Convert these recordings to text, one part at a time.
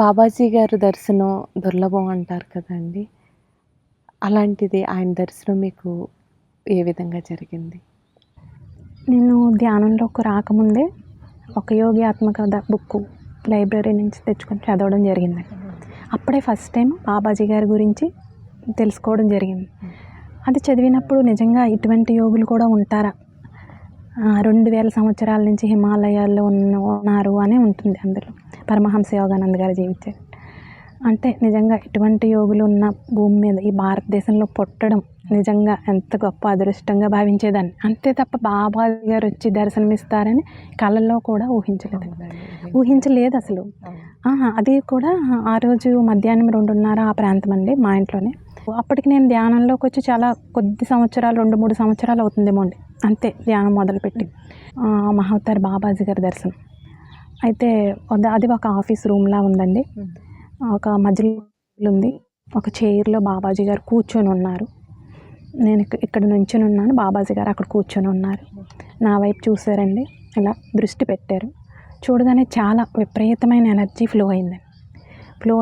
బాబాజీ గారి దర్శనం దుర్లభం అంటారు కదండీ! అలాంటిది ఆయన దర్శనం మీకు ఏ విధంగా జరిగింది? నేను ధ్యానంలోకి రాకముందే ఒక యోగి ఆత్మకథ బుక్కు లైబ్రరీ నుంచి తెచ్చుకొని చదవడం జరిగింది. అప్పుడే ఫస్ట్ టైం బాబాజీ గారి గురించి తెలుసుకోవడం జరిగింది. అది చదివినప్పుడు నిజంగా ఇటువంటి యోగులు కూడా ఉంటారా? 2000 సంవత్సరాల నుంచి హిమాలయాల్లో ఉన్నారు అని ఉంటుంది అందులో. పరమహంస యోగానంద గారు జీవించారు. అంటే నిజంగా ఇటువంటి యోగులు ఉన్న భూమి మీద ఈ భారతదేశంలో పుట్టడం నిజంగా ఎంత గొప్ప అదృష్టంగా భావించేదాన్ని. అంతే తప్ప బాబాజీ గారు వచ్చి దర్శనమిస్తారని కళల్లో కూడా ఊహించలేదు అసలు. అది కూడా ఆ రోజు మధ్యాహ్నం 2:30 ఆ ప్రాంతం అండి మా ఇంట్లోనే. అప్పటికి నేను ధ్యానంలోకి వచ్చి చాలా కొద్ది సంవత్సరాలు 2-3 సంవత్సరాలు అవుతుందేమో అండి, అంతే ధ్యానం మొదలుపెట్టి. మహావతార్ బాబాజీ గారి దర్శనం అయితే అది ఒక ఆఫీస్ రూమ్లా ఉందండి. ఒక మధ్యలో ఉంది, ఒక చైర్లో బాబాజీ గారు కూర్చొని ఉన్నారు. నేను ఇక్కడ నుంచొని ఉన్నాను, బాబాజీ గారు అక్కడ కూర్చొని ఉన్నారు. నా వైపు చూసారండి, ఇలా దృష్టి పెట్టారు. చూడగానే చాలా విపరీతమైన ఎనర్జీ ఫ్లో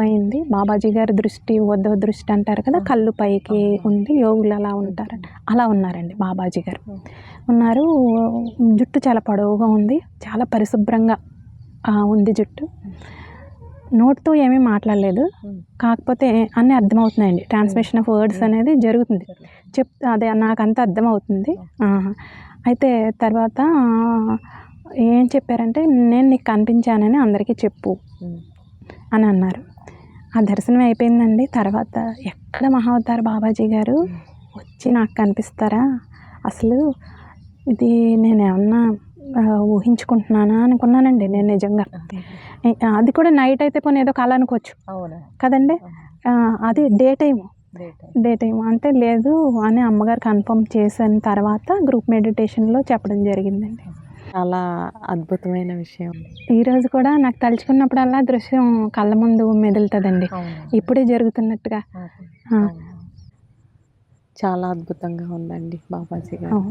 అయింది. బాబాజీ గారి దృష్టి వద్ద దృష్టి అంటారు కదా, కళ్ళు పైకి ఉండి యోగులు అలా ఉంటారు, అలా ఉన్నారండి బాబాజీ గారు. ఉన్నారు. జుట్టు చాలా పొడవుగా ఉంది, చాలా పరిశుభ్రంగా ఉంది జుట్టు. నోట్తో ఏమీ మాట్లాడలేదు, కాకపోతే అన్నీ అర్థమవుతున్నాయండి. ట్రాన్స్మిషన్ ఆఫ్ వర్డ్స్ అనేది జరుగుతుంది. అదే నాకంతా అర్థమవుతుంది. అయితే తర్వాత ఏం చెప్పారంటే, నేను నీకు కనిపించానని అందరికీ చెప్పు అని అన్నారు. ఆ దర్శనం అయిపోయిందండి. తర్వాత ఎక్కడ మహావతార్ బాబాజీ గారు వచ్చి నాకు కనిపిస్తారా, అసలు ఇది నేనేమన్నా ఊహించుకుంటున్నానా అనుకున్నానండి నేను నిజంగా. అది కూడా నైట్ అయితే పోనీ ఏదో కళ అనుకోవచ్చు కదండి. అది డే టైము అంటే లేదు అని అమ్మగారు కన్ఫర్మ్ చేసిన తర్వాత గ్రూప్ మెడిటేషన్లో చెప్పడం జరిగిందండి. చాలా అద్భుతమైన విషయం. ఈరోజు కూడా నాకు తలుచుకున్నప్పుడల్లా దృశ్యం కళ్ళ ముందు మెదులుతుందండి, ఇప్పుడే జరుగుతున్నట్టుగా. చాలా అద్భుతంగా ఉందండి బాబాజీ గారు.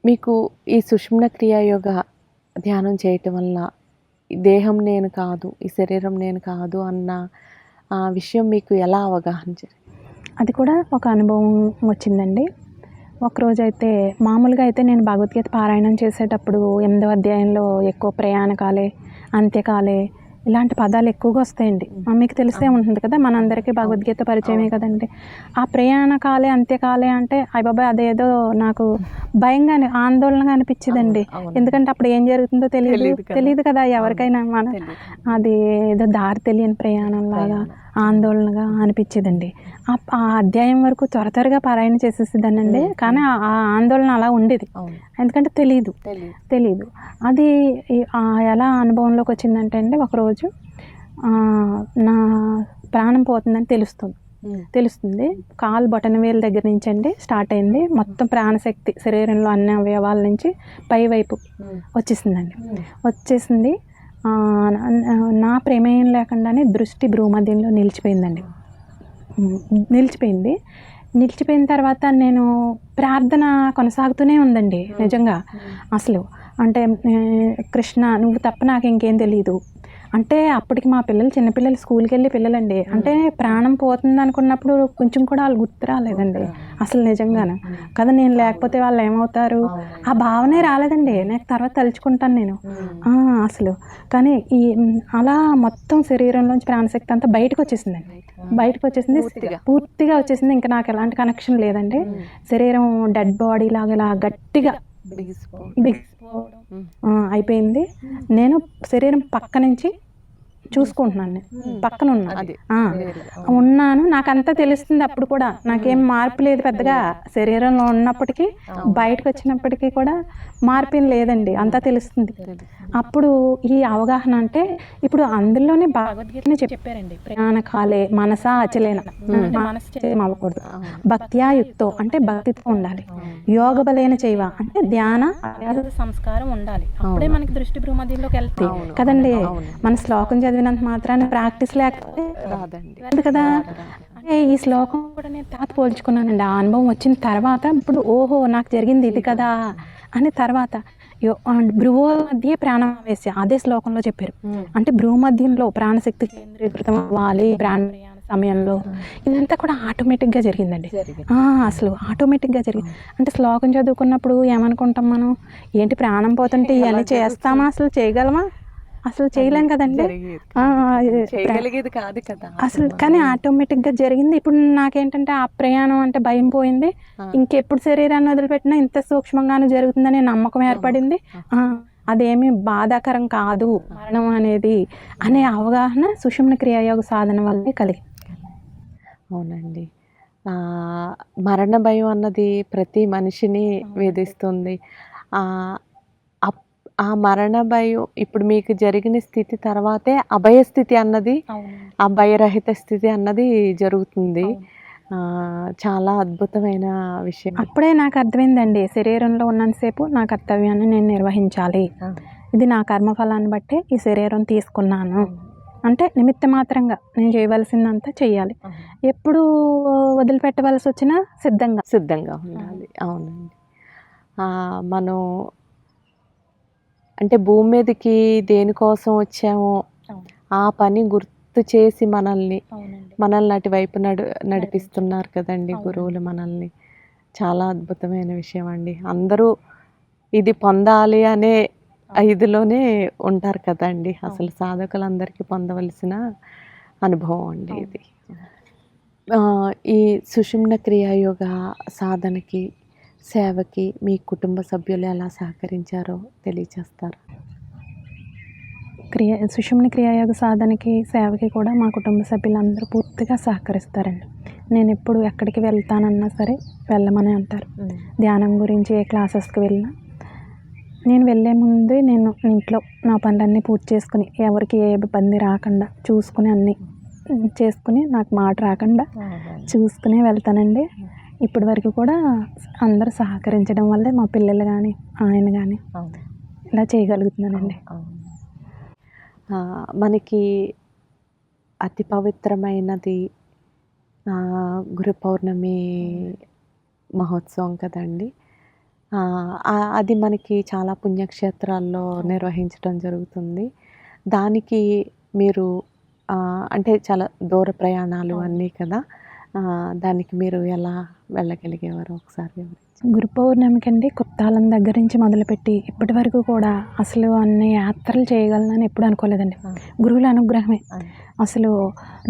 మీకు ఈ సుషుమ్న క్రియాయోగ ధ్యానం చేయటం వల్ల దేహం నేను కాదు, ఈ శరీరం నేను కాదు అన్న విషయం మీకు ఎలా అవగాహన జరిగింది? అది కూడా ఒక అనుభవం వచ్చిందండి. ఒకరోజైతే మామూలుగా అయితే నేను భగవద్గీత పారాయణం చేసేటప్పుడు 8వ అధ్యాయంలో ఎక్కువ ప్రయాణకాలే, అంత్యకాలే ఇలాంటి పదాలు ఎక్కువగా వస్తాయండి. మీకు తెలిసే ఉంటుంది కదా, మనందరికీ భగవద్గీత పరిచయమే కదండి. ఆ ప్రయాణకాలే, అంత్యకాలే అంటే అయ్యబాబాయ్ అదేదో నాకు భయంగా ఆందోళనగా అనిపించిందండి. ఎందుకంటే అప్పుడు ఏం జరుగుతుందో తెలియదు కదా ఎవరికైనా. అది ఏదో దారి తెలియని ప్రయాణంలాగా ఆందోళనగా అనిపించేదండి. ఆ అధ్యాయం వరకు త్వరగా పారాయణ చేసేసేదానండి, కానీ ఆ ఆందోళన అలా ఉండేది. ఎందుకంటే తెలీదు. అది ఎలా అనుభవంలోకి వచ్చిందంటే అండి, ఒకరోజు నా ప్రాణం పోతుందని తెలుస్తుంది. కాలు బొటన వేలు దగ్గర నుంచి అండి స్టార్ట్ అయింది. మొత్తం ప్రాణశక్తి శరీరంలో అన్ని అవయవాల నుంచి పై వైపు వచ్చేసింది. నా ప్రమేయం లేకుండానే దృష్టి భ్రూమధ్యంలో నిలిచిపోయిన తర్వాత నేను ప్రార్థన కొనసాగుతూనే ఉందండి నిజంగా. అసలు అంటే కృష్ణ నువ్వు తప్ప నాకు ఇంకేం తెలియదు అంటే, అప్పటికి మా పిల్లలు చిన్నపిల్లలు స్కూల్కి వెళ్ళి పిల్లలండి. అంటే ప్రాణం పోతుంది అనుకున్నప్పుడు కొంచెం కూడా వాళ్ళు గుర్తు రాలేదండి అసలు నిజంగానే కదా. నేను లేకపోతే వాళ్ళు ఏమవుతారు, ఆ భావనే రాలేదండి. నాకు తర్వాత తలుచుకుంటాను నేను అసలు. కానీ అలా మొత్తం శరీరంలోంచి ప్రాణశక్తి అంతా బయటకు వచ్చేసింది, పూర్తిగా వచ్చేసింది. ఇంకా నాకు ఎలాంటి కనెక్షన్ లేదండి. శరీరం డెడ్ బాడీ లాగా ఇలా గట్టిగా అయిపోయింది. నేను శరీరం పక్క నుంచి చూసుకుంటున్నాను, పక్కన ఉన్నాను. నాకంతా తెలుస్తుంది. అప్పుడు కూడా నాకేం మార్పు లేదు పెద్దగా. శరీరంలో ఉన్నప్పటికీ బయటకు వచ్చినప్పటికీ కూడా మార్పు లేదండి, అంతా తెలుస్తుంది. అప్పుడు ఈ అవగాహన అంటే ఇప్పుడు అందులోనే భగవద్గీతని చెప్పారండి. ప్రాణకాలే మనసా అచలేన, మనసు అవ్వకూడదు. భక్త్యా యుక్తో అంటే భక్తితో ఉండాలి. యోగ బలేన చేయవ అంటే ధ్యాన సంస్కారం ఉండాలి. అప్పుడే మనకి దృష్టి భ్రూమధ్యంలోకి వెళ్తాయి కదండి. మన శ్లోకం చదివినంత మాత్రాన్ని ప్రాక్టీస్ లేకపోతే రాదు కదా. ఈ శ్లోకం కూడా నేను తర్వాత పోల్చుకున్నానండి. ఆ అనుభవం వచ్చిన తర్వాత ఇప్పుడు ఓహో నాకు జరిగింది ఇది కదా అని తర్వాత భ్రువు మధ్య ప్రాణావేశ అదే శ్లోకంలో చెప్పారు. అంటే భ్రువు మధ్యంలో ప్రాణశక్తి కేంద్రీకృతం అవ్వాలి ప్రాణాయామ సమయంలో. ఇదంతా కూడా ఆటోమేటిక్గా జరిగిందండి. అసలు ఆటోమేటిక్గా జరిగింది. అంటే శ్లోకం చదువుకున్నప్పుడు ఏమనుకుంటాం మనం, ఏంటి ప్రాణం పోతుంటే ఇవన్నీ చేస్తామా, అసలు చేయగలమా, అసలు చేయలేం కదండి. చేయగలిగేది కాదు కదా అసలు కానీ ఆటోమేటిక్గా జరిగింది. ఇప్పుడు నాకేంటంటే ఆ ప్రయాణం అంటే భయం పోయింది. ఇంకెప్పుడు శరీరాన్ని వదిలిపెట్టినా ఇంత సూక్ష్మంగానే జరుగుతుందనే నమ్మకం ఏర్పడింది. అదేమీ బాధాకరం కాదు మరణం అనేది అనే అవగాహన సుషుమ్న క్రియాయోగ సాధన వల్లే కలిగింది. అవునండి. మరణ భయం అన్నది ప్రతి మనిషిని వేధిస్తుంది. ఆ మరణ భయం ఇప్పుడు మీకు జరిగిన స్థితి తర్వాతే అభయస్థితి అన్నది, ఆ భయరహిత స్థితి అన్నది జరుగుతుంది. చాలా అద్భుతమైన విషయం. అప్పుడే నాకు అర్థమైందండి, శరీరంలో ఉన్నంతసేపు నా కర్తవ్యాన్ని నేను నిర్వహించాలి. ఇది నా కర్మఫలాన్ని బట్టి ఈ శరీరం తీసుకున్నాను అంటే నిమిత్త మాత్రంగా నేను చేయవలసిందంతా చెయ్యాలి. ఎప్పుడు వదిలిపెట్టవలసి వచ్చినా సిద్ధంగా ఉండాలి. అవునండి. మనం అంటే భూమి మీదకి దేనికోసం వచ్చామో ఆ పని గుర్తు చేసి మనల్ని అటువైపు నడిపిస్తున్నారు కదండి గురువులు మనల్ని. చాలా అద్భుతమైన విషయం అండి. అందరూ ఇది పొందాలి అనే ఇదిలోనే ఉంటారు కదండి. అసలు సాధకులందరికీ పొందవలసిన అనుభవం అండి ఇది. ఈ సుషుమ్న క్రియాయోగ సాధనకి, సేవకి మీ కుటుంబ సభ్యులు ఎలా సహకరించారో తెలియచేస్తారు. సుషుమ్న క్రియాయోగ సాధనకి, సేవకి కూడా మా కుటుంబ సభ్యులందరూ పూర్తిగా సహకరిస్తారండి. నేను ఎప్పుడు ఎక్కడికి వెళ్తానన్నా సరే వెళ్ళమని అంటారు. ధ్యానం గురించి ఏ క్లాసెస్కి వెళ్ళినా నేను వెళ్ళే ముందే నేను ఇంట్లో నా పనులన్నీ పూర్తి చేసుకుని, ఎవరికి ఏ ఇబ్బంది రాకుండా చూసుకుని అన్నీ చేసుకుని, నాకు మాట రాకుండా చూసుకుని వెళ్తానండి. ఇప్పటి వరకు కూడా అందరూ సహకరించడం వల్లే మా పిల్లలు కానీ ఆయన కానీ ఇలా చేయగలుగుతున్నానండి. మనకి అతి పవిత్రమైనది గురు పౌర్ణమి మహోత్సవం కదండి. అది మనకి చాలా పుణ్యక్షేత్రాల్లో నిర్వహించడం జరుగుతుంది. దానికి మీరు అంటే చాలా దూర ప్రయాణాలు అన్నీ కదా, దానికి మీరు ఎలా వెళ్ళగలిగేవారు ఒకసారి వివరించండి. గురు పౌర్ణమికి అండి కొత్తాలం దగ్గర నుంచి మొదలుపెట్టి ఇప్పటి వరకు కూడా అసలు అన్ని యాత్రలు చేయగలనని ఎప్పుడు అనుకోలేదండి. గురువుల అనుగ్రహమే. అసలు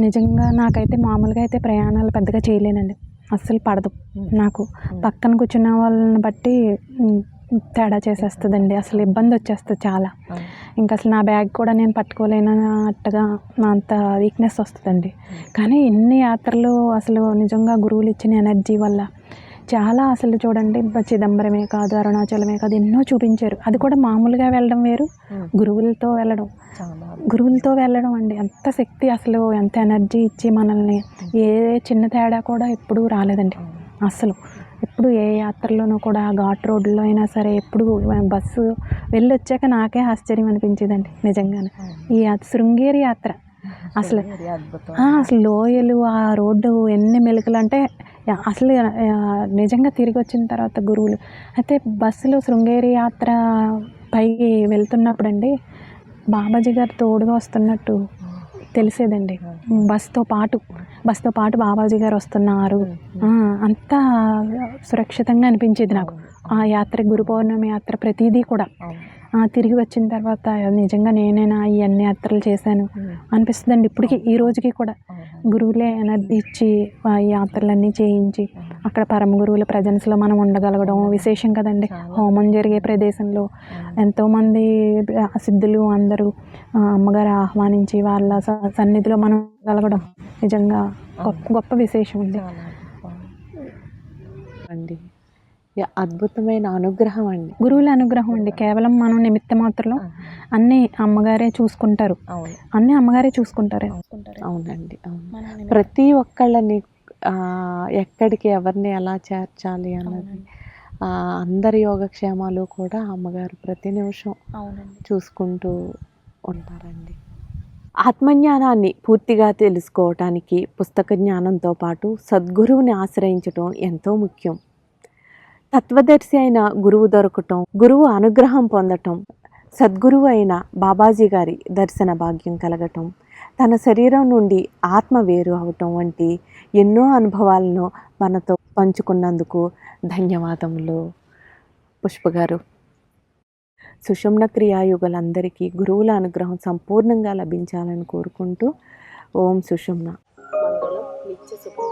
నిజంగా నాకైతే మామూలుగా అయితే ప్రయాణాలు పెద్దగా చేయలేనండి. అస్సలు పడదు నాకు. పక్కన కూర్చున్న వాళ్ళని బట్టి తేడా చేసేస్తుందండి. అసలు ఇబ్బంది వచ్చేస్తుంది చాలా. ఇంకా అసలు నా బ్యాగ్ కూడా నేను పట్టుకోలేనట్టుగా అంత వీక్నెస్ వస్తుందండి. కానీ ఎన్ని యాత్రలు అసలు నిజంగా గురువులు ఇచ్చిన ఎనర్జీ వల్ల చాలా అసలు చూడండి, చిదంబరమే కాదు, అరుణాచలమే కాదు, ఎన్నో చూపించారు. అది కూడా మామూలుగా వెళ్ళడం వేరు, గురువులతో వెళ్ళడం అండి. ఎంత శక్తి, అసలు ఎంత ఎనర్జీ ఇచ్చి మనల్ని, ఏ చిన్న తేడా కూడా ఎప్పుడూ రాలేదండి. అసలు ఎప్పుడు ఏ యాత్రలోనూ కూడా ఘాట్ రోడ్లో అయినా సరే ఎప్పుడు బస్సు వెళ్ళి వచ్చాక నాకే ఆశ్చర్యం అనిపించేదండి నిజంగానే. ఈ శృంగేరి యాత్ర అసలు లోయలు, ఆ రోడ్డు ఎన్ని మెలుకలు అంటే అసలు నిజంగా తిరిగి వచ్చిన తర్వాత గురువులు అయితే బస్సులో శృంగేరి యాత్ర పైకి వెళ్తున్నప్పుడు అండి బాబాజీ గారు తోడుగా వస్తున్నట్టు తెలిసేదండి. బస్తో పాటు బాబాజీ గారు వస్తున్నారు. అంతా సురక్షితంగా అనిపించేది నాకు ఆ యాత్ర. గురు పౌర్ణమి యాత్ర ప్రతిదీ కూడా తిరిగి వచ్చిన తర్వాత నిజంగా నేనైనా ఇవన్నీ యాత్రలు చేశాను అనిపిస్తుందండి ఇప్పటికీ, ఈ రోజుకి కూడా. గురువులే ఎనర్జీ ఇచ్చి ఈ యాత్రలన్నీ చేయించి అక్కడ పరమ గురువుల ప్రజెన్స్లో మనం ఉండగలగడం విశేషం కదండి. హోమం జరిగే ప్రదేశంలో ఎంతోమంది సిద్ధులు అందరూ అమ్మగారు ఆహ్వానించి వాళ్ళ సన్నిధిలో మనం ఉండగలగడం నిజంగా గొప్ప విశేషం అండి. అద్భుతమైన అనుగ్రహం అండి, గురువుల అనుగ్రహం అండి. కేవలం మనం నిమిత్త మాత్రం, అన్నీ అమ్మగారే చూసుకుంటారు. అవునండి. ప్రతి ఒక్కళ్ళని ఎక్కడికి ఎవరిని ఎలా చేర్చాలి అన్నది, అందరి యోగక్షేమాలు కూడా అమ్మగారు ప్రతి నిమిషం చూసుకుంటూ ఉంటారండి. ఆత్మజ్ఞానాన్ని పూర్తిగా తెలుసుకోవటానికి పుస్తక జ్ఞానంతో పాటు సద్గురువుని ఆశ్రయించడం ఎంతో ముఖ్యం. తత్వదర్శి అయిన గురువు దొరకటం, గురువు అనుగ్రహం పొందటం, సద్గురువు అయిన బాబాజీ గారి దర్శన భాగ్యం కలగటం, తన శరీరం నుండి ఆత్మ వేరు అవటం వంటి ఎన్నో అనుభవాలను మనతో పంచుకున్నందుకు ధన్యవాదములు పుష్ప గారు. సుషుమ్న క్రియాయుగులందరికీ గురువుల అనుగ్రహం సంపూర్ణంగా లభించాలని కోరుకుంటూ ఓం సుషుమ్న. మంగళం నిత్య శుభం.